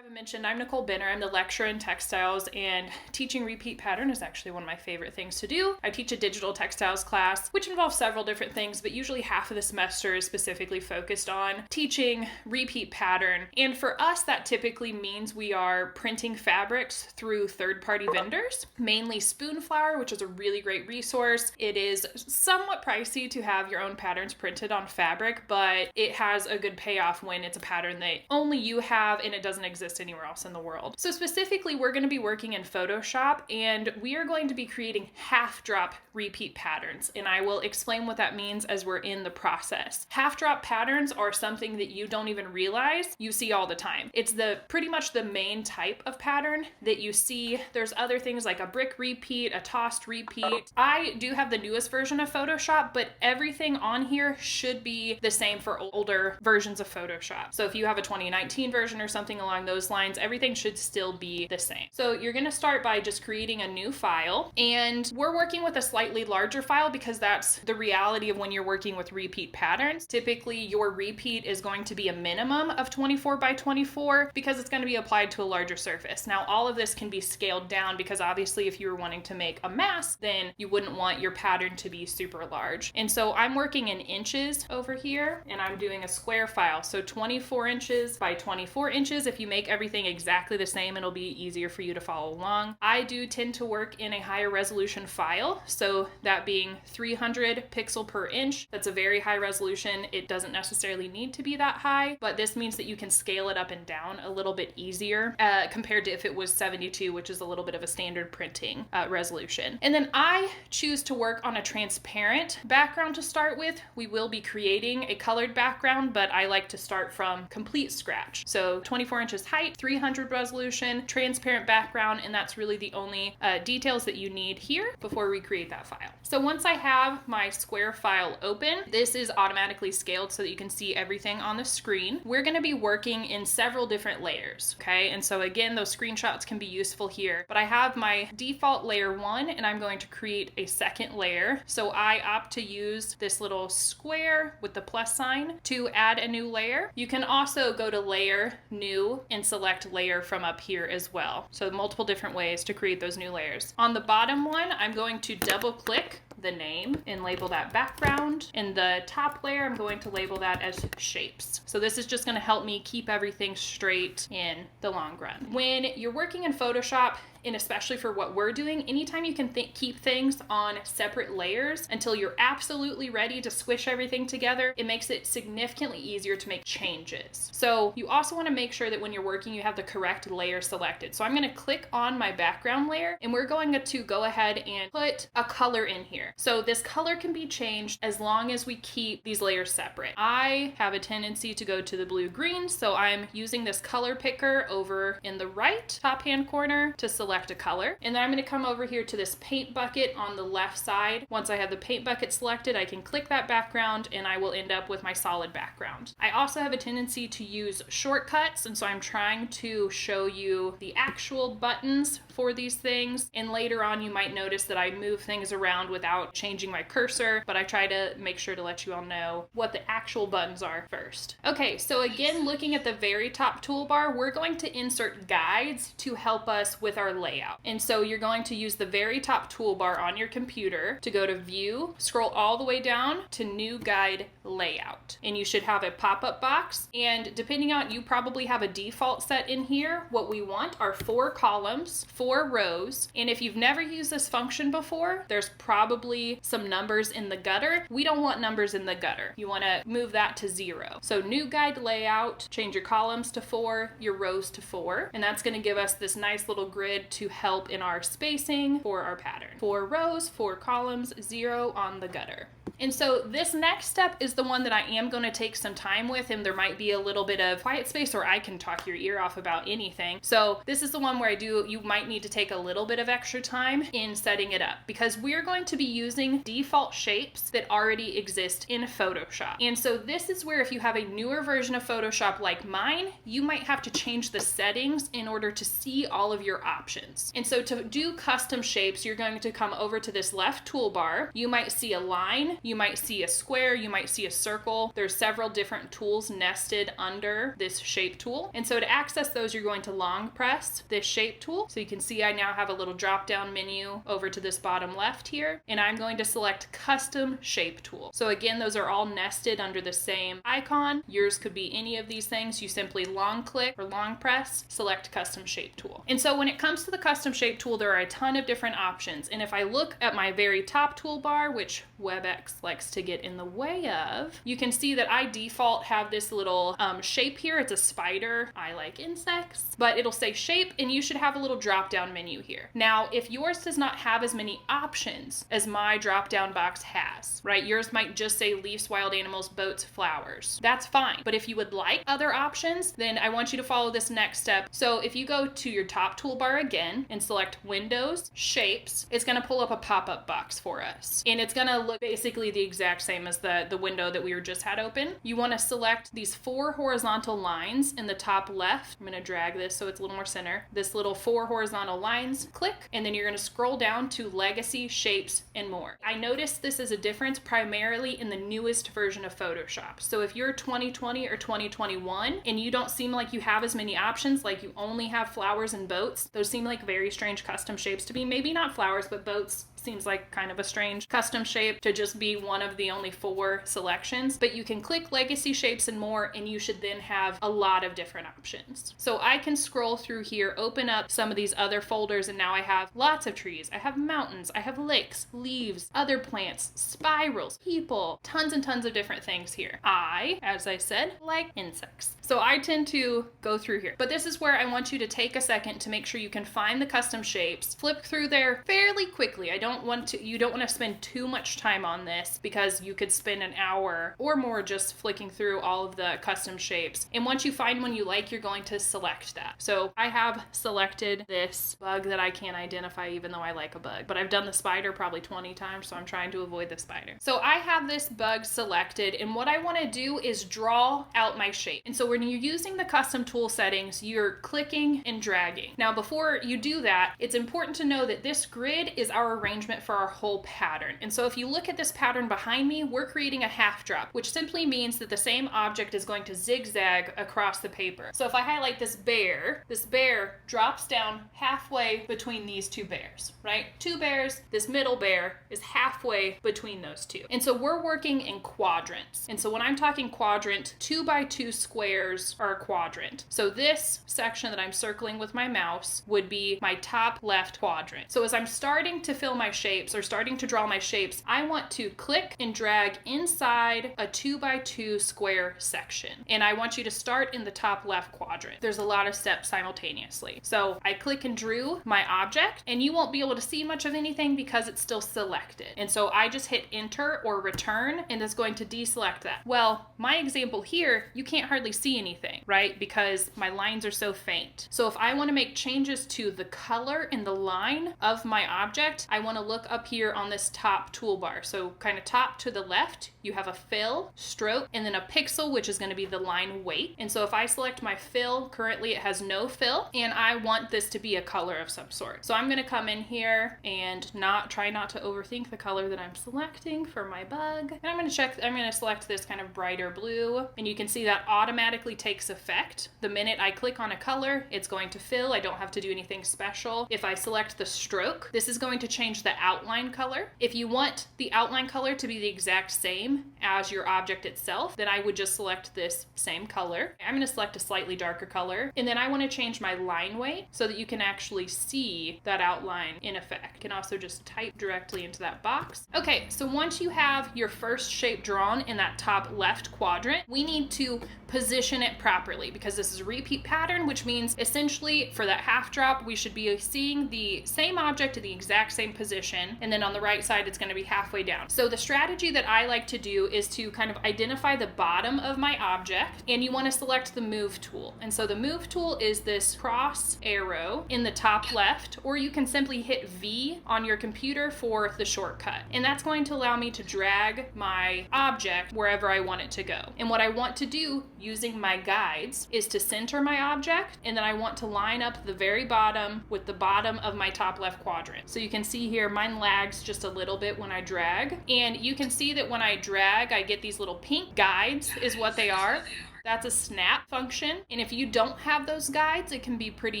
Haven't mentioned, I'm Nicole Benner. I'm the lecturer in textiles, and teaching repeat pattern is actually one of my favorite things to do. I teach a digital textiles class, which involves several different things, but usually half of the semester is specifically focused on teaching repeat pattern. And for us, that typically means we are printing fabrics through third-party vendors, mainly Spoonflower, which is a really great resource. It is somewhat pricey to have your own patterns printed on fabric, but it has a good payoff when it's a pattern that only you have and it doesn't exist anywhere else in the world. So specifically, we're going to be working in Photoshop, and we are going to be creating half drop repeat patterns, and I will explain what that means as we're in the process. Half drop patterns are something that you don't even realize you see all the time. It's pretty much the main type of pattern that you see. There's other things like a brick repeat, a tossed repeat. I do have the newest version of Photoshop, but everything on here should be the same for older versions of Photoshop. So if you have a 2019 version or something along those lines, everything should still be the same. So you're going to start by just creating a new file, and we're working with a slightly larger file because that's the reality of when you're working with repeat patterns. Typically your repeat is going to be a minimum of 24 by 24 because it's going to be applied to a larger surface. Now all of this can be scaled down because obviously if you were wanting to make a mask, then you wouldn't want your pattern to be super large. And so I'm working in inches over here, and I'm doing a square file. So 24 inches by 24 inches. If you make everything exactly the same, it'll be easier for you to follow along. I do tend to work in a higher resolution file, so that being 300 pixel per inch. That's a very high resolution. It doesn't necessarily need to be that high, but this means that you can scale it up and down a little bit easier compared to if it was 72, which is a little bit of a standard printing resolution. And then I choose to work on a transparent background to start with. We will be creating a colored background, but I like to start from complete scratch. So 24 inches height, 300 resolution, transparent background, and that's really the only details that you need here before we create that file. So once I have my square file open, this is automatically scaled so that you can see everything on the screen. We're going to be working in several different layers, okay? And so again, those screenshots can be useful here, but I have my default layer 1, and I'm going to create a second layer. So I opt to use this little square with the plus sign to add a new layer. You can also go to layer, new, and select layer from up here as well. So multiple different ways to create those new layers. On the bottom one, I'm going to double click the name and label that background. In the top layer, I'm going to label that as shapes. So this is just going to help me keep everything straight in the long run. When you're working in Photoshop, and especially for what we're doing, anytime you can keep things on separate layers until you're absolutely ready to squish everything together, it makes it significantly easier to make changes. So you also want to make sure that when you're working, you have the correct layer selected. So I'm going to click on my background layer, and we're going to go ahead and put a color in here. So this color can be changed as long as we keep these layers separate. I have a tendency to go to the blue-green, so I'm using this color picker over in the right top hand corner to select a color. And then I'm going to come over here to this paint bucket on the left side. Once I have the paint bucket selected, I can click that background and I will end up with my solid background. I also have a tendency to use shortcuts, and so I'm trying to show you the actual buttons for these things. And later on, you might notice that I move things around without changing my cursor, but I try to make sure to let you all know what the actual buttons are first. Okay, so again, looking at the very top toolbar, we're going to insert guides to help us with our layout. And so you're going to use the very top toolbar on your computer to go to View, scroll all the way down to New Guide Layout. And you should have a pop-up box. And depending on, you probably have a default set in here. What we want are 4 columns, 4 rows. And if you've never used this function before, there's probably some numbers in the gutter. We don't want numbers in the gutter. You want to move that to 0. So New Guide Layout, change your columns to 4, your rows to 4. And that's going to give us this nice little grid to help in our spacing for our pattern. 4 rows, 4 columns, 0 on the gutter. And so this next step is the one that I am going to take some time with, and there might be a little bit of quiet space, or I can talk your ear off about anything. So this is the one where you might need to take a little bit of extra time in setting it up, because we're going to be using default shapes that already exist in Photoshop. And so this is where, if you have a newer version of Photoshop like mine, you might have to change the settings in order to see all of your options. options. And so to do custom shapes, you're going to come over to this left toolbar. You might see a line, you might see a square, you might see a circle. There's several different tools nested under this shape tool. And so to access those, you're going to long press this shape tool. So you can see I now have a little drop down menu over to this bottom left here, and I'm going to select custom shape tool. So again, those are all nested under the same icon. Yours could be any of these things. You simply long click or long press, select custom shape tool. And so when it comes to the custom shape tool, there are a ton of different options. And if I look at my very top toolbar, which WebEx likes to get in the way of, you can see that I default have this little shape here. It's a spider. I like insects, but it'll say shape, and you should have a little drop down menu here. Now, if yours does not have as many options as my drop down box has, right? Yours might just say leaves, wild animals, boats, flowers. That's fine. But if you would like other options, then I want you to follow this next step. So if you go to your top toolbar again and select Windows, Shapes, it's going to pull up a pop-up box for us. And it's going to look basically the exact same as the window that we were just had open. You want to select these 4 horizontal lines in the top left. I'm going to drag this so it's a little more center. This little 4 horizontal lines, click, and then you're going to scroll down to Legacy, Shapes, and More. I noticed this is a difference primarily in the newest version of Photoshop. So if you're 2020 or 2021 and you don't seem like you have as many options, like you only have flowers and boats, those seem like very strange custom shapes to me. Maybe not flowers, but boats seems like kind of a strange custom shape to just be one of the only 4 selections, but you can click Legacy, Shapes, and More, and you should then have a lot of different options. So I can scroll through here, open up some of these other folders, and now I have lots of trees. I have mountains, I have lakes, leaves, other plants, spirals, people, tons and tons of different things here. I, as I said, like insects. So I tend to go through here, but this is where I want you to take a second to make sure you can find the custom shapes, flip through there fairly quickly. You don't want to spend too much time on this because you could spend an hour or more just flicking through all of the custom shapes. And once you find one you like, you're going to select that. So I have selected this bug that I can't identify even though I like a bug, but I've done the spider probably 20 times, so I'm trying to avoid the spider. So I have this bug selected, and what I want to do is draw out my shape. And so when you're using the custom tool settings, you're clicking and dragging. Now, before you do that, it's important to know that this grid is our arrangement for our whole pattern. And so if you look at this pattern behind me, we're creating a half drop, which simply means that the same object is going to zigzag across the paper. So if I highlight this bear drops down halfway between these 2 bears, right? 2 bears, this middle bear is halfway between those 2. And so we're working in quadrants. And so when I'm talking quadrant, 2 by 2 squares are a quadrant. So this section that I'm circling with my mouse would be my top left quadrant. So as I'm starting to fill my shapes or starting to draw my shapes, I want to click and drag inside a 2 by 2 square section. And I want you to start in the top left quadrant. There's a lot of steps simultaneously. So I click and drew my object, and you won't be able to see much of anything because it's still selected. And so I just hit enter or return, and it's going to deselect that. Well, my example here, you can't hardly see anything, right? Because my lines are so faint. So if I want to make changes to the color and the line of my object, I want to look up here on this top toolbar. So kind of top to the left, you have a fill, stroke, and then a pixel, which is going to be the line weight. And so if I select my fill, currently it has no fill, and I want this to be a color of some sort. So I'm going to come in here and try not to overthink the color that I'm selecting for my bug. And I'm going to select this kind of brighter blue, and you can see that automatically takes effect. The minute I click on a color, it's going to fill. I don't have to do anything special. If I select the stroke, this is going to change the outline color. If you want the outline color to be the exact same as your object itself, then I would just select this same color. I'm going to select a slightly darker color, and then I want to change my line weight so that you can actually see that outline in effect. You can also just type directly into that box. Okay, so once you have your first shape drawn in that top left quadrant, we need to position it properly because this is a repeat pattern, which means essentially for that half drop, we should be seeing the same object in the exact same position position, and then on the right side it's going to be halfway down. So the strategy that I like to do is to kind of identify the bottom of my object, and you want to select the move tool. And so the move tool is this cross arrow in the top left, or you can simply hit V on your computer for the shortcut. And that's going to allow me to drag my object wherever I want it to go. And what I want to do using my guides is to center my object, and then I want to line up the very bottom with the bottom of my top left quadrant. So you can see here mine lags just a little bit when I drag, and you can see that when I drag I get these little pink guides is what they are. That's a snap function, and if you don't have those guides, it can be pretty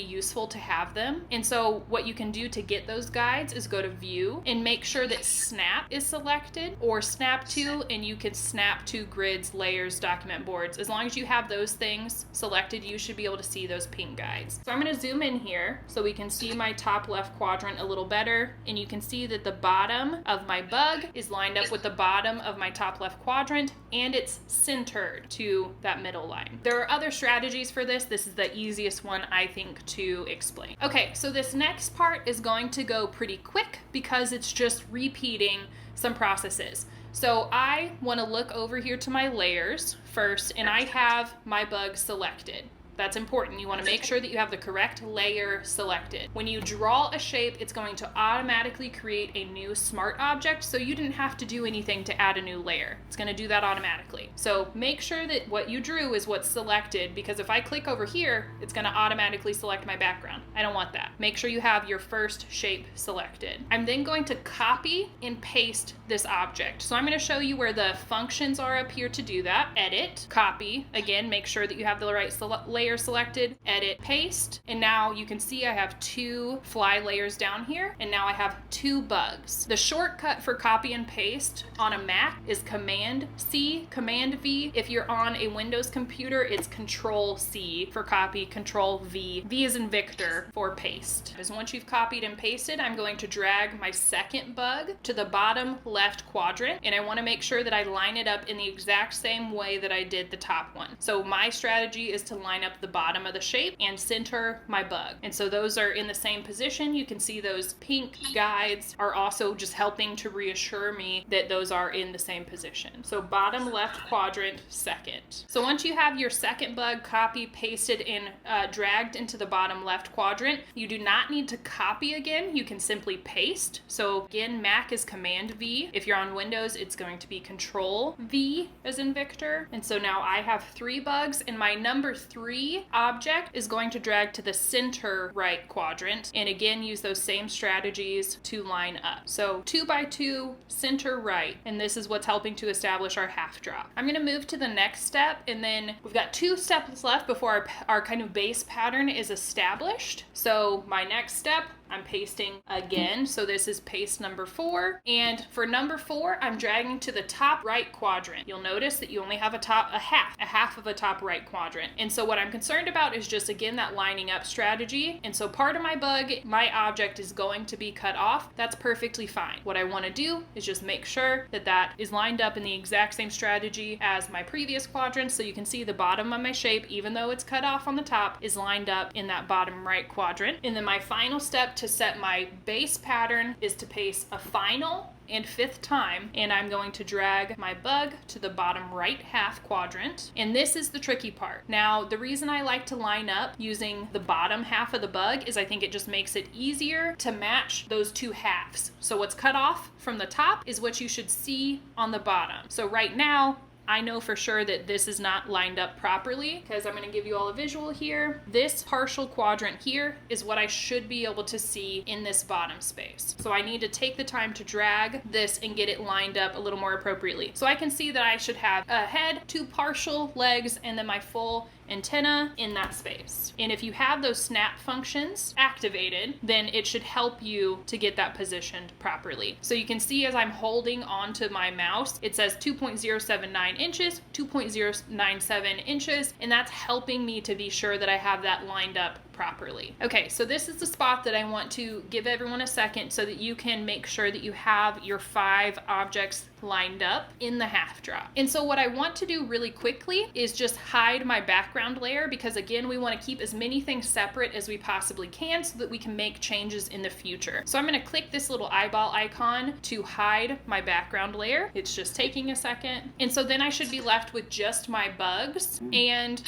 useful to have them. And so what you can do to get those guides is go to View and make sure that Snap is selected, or Snap to, and you can snap to grids, layers, document boards. As long as you have those things selected, you should be able to see those pink guides. So I'm going to zoom in here so we can see my top left quadrant a little better, and you can see that the bottom of my bug is lined up with the bottom of my top left quadrant, and it's centered to that middle line. There are other strategies for this. This is the easiest one, I think, to explain. Okay, so this next part is going to go pretty quick because it's just repeating some processes. So I want to look over here to my layers first, and I have my bug selected. That's important. You want to make sure that you have the correct layer selected. When you draw a shape, it's going to automatically create a new smart object, so you didn't have to do anything to add a new layer. It's going to do that automatically. So make sure that what you drew is what's selected, because if I click over here, it's going to automatically select my background. I don't want that. Make sure you have your first shape selected. I'm then going to copy and paste this object. So I'm going to show you where the functions are up here to do that. Edit, copy. Again, make sure that you have the right layer selected, edit, paste, and now you can see I have 2 fly layers down here, and now I have 2 bugs. The shortcut for copy and paste on a Mac is Command C, Command V. If you're on a Windows computer, it's Control C for copy, Control V. V is in Victor for paste. Because once you've copied and pasted, I'm going to drag my second bug to the bottom left quadrant, and I want to make sure that I line it up in the exact same way that I did the top one. So my strategy is to line up the bottom of the shape and center my bug. And so those are in the same position. You can see those pink guides are also just helping to reassure me that those are in the same position. So bottom left quadrant, second. So once you have your second bug copy, pasted, and dragged into the bottom left quadrant, you do not need to copy again. You can simply paste. So again, Mac is Command V. If you're on Windows, it's going to be Control V as in Victor. And so now I have 3 bugs, and my number 3 object is going to drag to the center right quadrant, and again use those same strategies to line up. So 2 by 2, center right, and this is what's helping to establish our half drop. I'm going to move to the next step, and then we've got 2 steps left before our kind of base pattern is established. So my next step, I'm pasting again. So this is paste number 4. And for number 4, I'm dragging to the top right quadrant. You'll notice that you only have a half of a top right quadrant. And so what I'm concerned about is just, again, that lining up strategy. And so part of my bug, my object is going to be cut off. That's perfectly fine. What I want to do is just make sure that that is lined up in the exact same strategy as my previous quadrant. So you can see the bottom of my shape, even though it's cut off on the top, is lined up in that bottom right quadrant. And then my final step to set my base pattern is to paste a final and 5th time, and I'm going to drag my bug to the bottom right half quadrant. And this is the tricky part. Now, the reason I like to line up using the bottom half of the bug is I think it just makes it easier to match those 2 halves. So what's cut off from the top is what you should see on the bottom. So right now, I know for sure that this is not lined up properly, because I'm going to give you all a visual here. This partial quadrant here is what I should be able to see in this bottom space. So I need to take the time to drag this and get it lined up a little more appropriately. So I can see that I should have a head, 2 partial legs, and then my full antenna in that space. And if you have those snap functions activated, then it should help you to get that positioned properly. So you can see as I'm holding onto my mouse, it says 2.079 inches, 2.097 inches, and that's helping me to be sure that I have that lined up properly. Okay, so this is the spot that I want to give everyone a second so that you can make sure that you have your 5 objects lined up in the half drop. And so what I want to do really quickly is just hide my background layer, because again, we want to keep as many things separate as we possibly can so that we can make changes in the future. So I'm going to click this little eyeball icon to hide my background layer. It's just taking a second. And so then I should be left with just my bugs and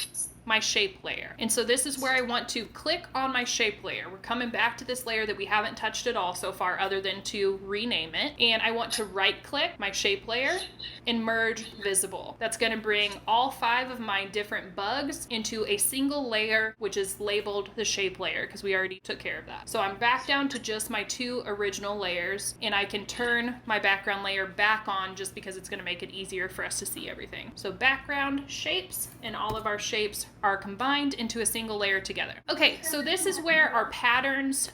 my shape layer. And so this is where I want to click on my shape layer. We're coming back to this layer that we haven't touched at all so far other than to rename it. And I want to right click my shape layer and merge visible. That's going to bring all 5 of my different bugs into a single layer, which is labeled the shape layer because we already took care of that. So I'm back down to just my 2 original layers, and I can turn my background layer back on just because it's going to make it easier for us to see everything. So background, shapes, and all of our shapes are combined into a single layer together. Okay, so this is where our patterns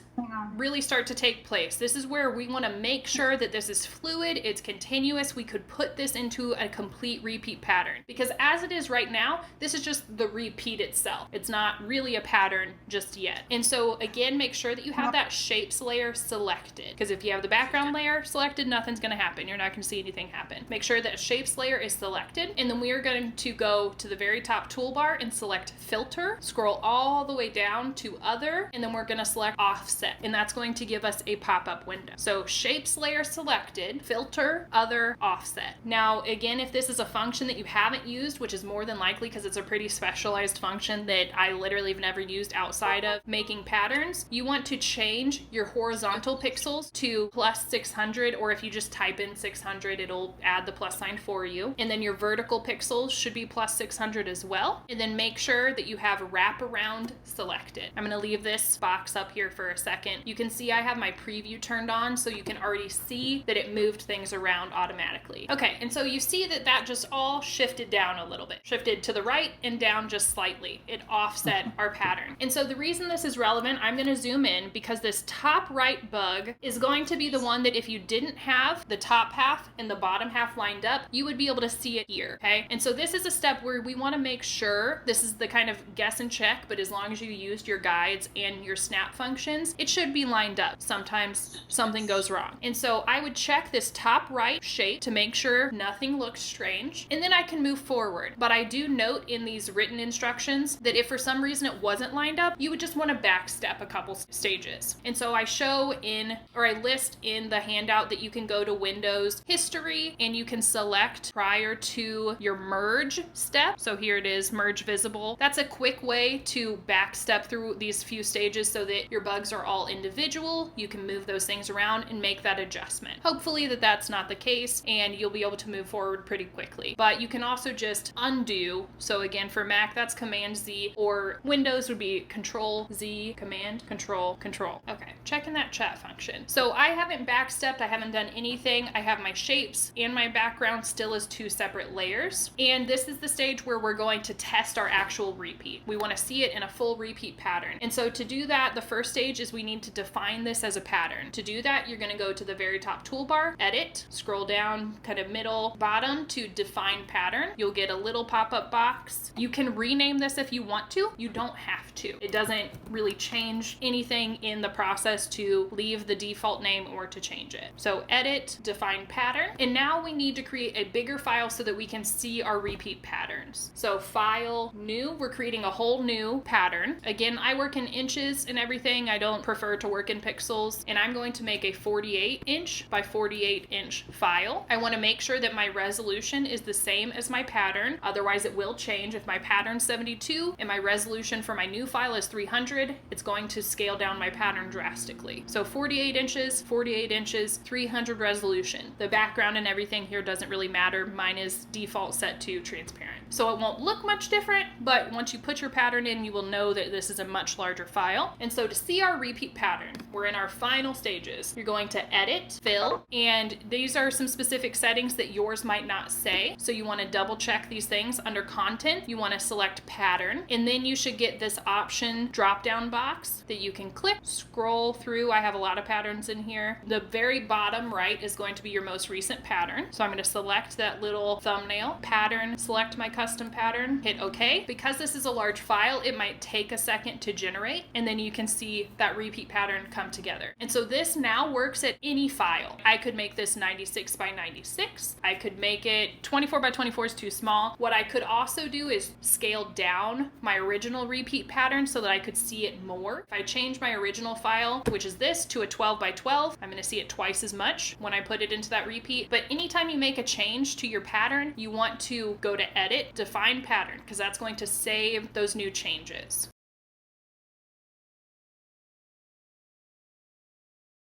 really start to take place. This is where we want to make sure that this is fluid, it's continuous. We could put this into a complete repeat pattern, because as it is right now, this is just the repeat itself. It's not really a pattern just yet. And so again, make sure that you have that shapes layer selected, because if you have the background layer selected, nothing's going to happen. You're not going to see anything happen. Make sure that shapes layer is selected, and then we are going to go to the very top toolbar and select filter, scroll all the way down to other, and then we're going to select offset, and that's going to give us a pop-up window. So shapes layer selected, filter, other, offset. Now again, if this is a function that you haven't used, which is more than likely because it's a pretty specialized function that I literally have never used outside of making patterns, you want to change your horizontal pixels to +600, or if you just type in 600, it'll add the plus sign for you. And then your vertical pixels should be +600 as well. And then make sure that you have wraparound selected. I'm going to leave this box up here for a second. You can see I have my preview turned on, so you can already see that it moved things around automatically. Okay, and so you see that that just all shifted down a little bit. Shifted to the right and down just slightly. It offset our pattern. And so the reason this is relevant, I'm going to zoom in because this top right bug is going to be the one that if you didn't have the top half and the bottom half lined up, you would be able to see it here, okay? And so this is a step where we want to make sure, this is the kind of guess and check, but as long as you used your guides and your snap functions, it should be lined up. Sometimes something goes wrong. And so I would check this top right shape to make sure nothing looks strange, and then I can move forward. But I do note in these written instructions that if for some reason it wasn't lined up, you would just want to back step a couple stages. And so I show in, or I list in the handout that you can go to Windows History and you can select prior to your merge step. So here it is, merge visible. That's a quick way to back step through these few stages so that your bugs are all individual. You can move those things around and make that adjustment. Hopefully that's not the case and you'll be able to move forward pretty quickly. But you can also just undo. So again, for Mac, that's Command Z, or Windows would be Control Z, Command, Control, Control. Okay, checking that chat function. So I haven't backstepped, I haven't done anything. I have my shapes and my background still as 2 separate layers. And this is the stage where we're going to test our actual repeat. We want to see it in a full repeat pattern. And so to do that, the first stage is we need to define this as a pattern. To do that, you're going to go to the very top toolbar, edit, scroll down kind of middle bottom to define pattern. You'll get a little pop-up box. You can rename this if you want to. You don't have to. It doesn't really change anything in the process to leave the default name or to change it. So edit, define pattern. And now we need to create a bigger file so that we can see our repeat patterns. So file, new, we're creating a whole new pattern. Again, I work in inches and everything. I don't prefer to work in pixels. And I'm going to make a 48" by 48" file. I want to make sure that my resolution is the same as my pattern. Otherwise it will change. If my pattern's 72 and my resolution for my new file is 300, it's going to scale down my pattern drastically. So 48 inches, 300 resolution. The background and everything here doesn't really matter. Mine is default set to transparent. So it won't look much different, but once you put your pattern in, you will know that this is a much larger file. And so to see our repeat pattern, pattern. We're in our final stages. You're going to edit, fill, and these are some specific settings that yours might not say. So you want to double check these things. Under content, you want to select pattern, and then you should get this option drop down box that you can click, scroll through. I have a lot of patterns in here. The very bottom right is going to be your most recent pattern. So I'm going to select that little thumbnail pattern, select my custom pattern, hit OK. Because this is a large file, it might take a second to generate, and then you can see that repeat pattern come together. And so this now works at any file. I could make this 96 by 96. I could make it 24 by 24 is too small. What I could also do is scale down my original repeat pattern so that I could see it more. If I change my original file, which is this, to a 12 by 12, I'm going to see it twice as much when I put it into that repeat. But anytime you make a change to your pattern, you want to go to edit, define pattern, because that's going to save those new changes.